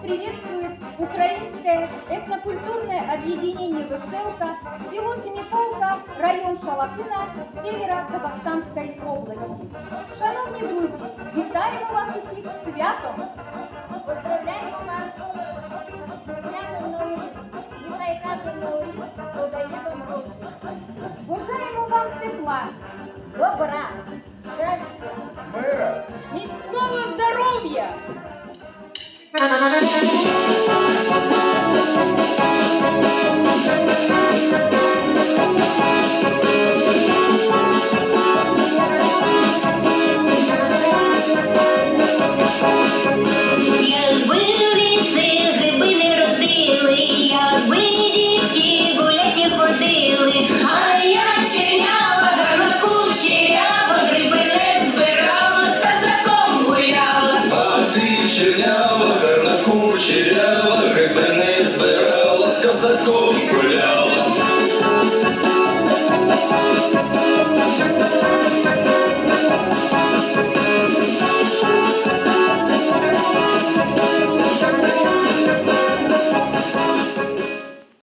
приветствует украинское этнокультурное объединение «Веселка», село Семиполка, район Шалатина, Северо-Казахстанской області. Шановні друзі, вітаємо вас усіх з святом! Поздравляємо вас з святом Новий рік. Нехай каже Новий рік додає добро. Бажаємо вам тепла, Добра, щастя, Мира! міцного здоров'я! Якби ліси гриби не родили, якби дітки гуляти ходили, а я чернява, гарна кучерява, гриби не збирала, з козаком гуляла. А ти чернява, гарна кучерява, гриби не збирала, з козаком гуляла.